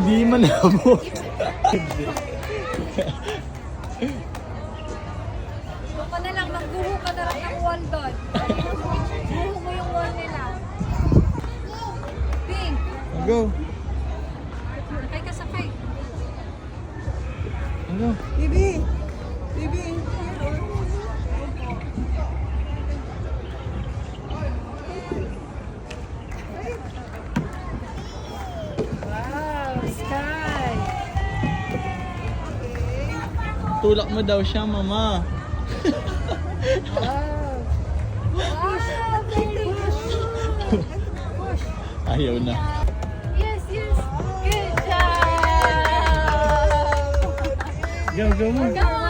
Di man abot. Doon ka na lang, magbuho ka na lang ng wall doon. Buho mo yung wall nila. Pink, Go. sakay ka sakay. Go. Bibi! Bibi! Wow, sky. Tulak mo daw siya, mama. Wow. Wow, baby. Push. Ayaw na. Yes, yes. Good job. Go, go mo. Come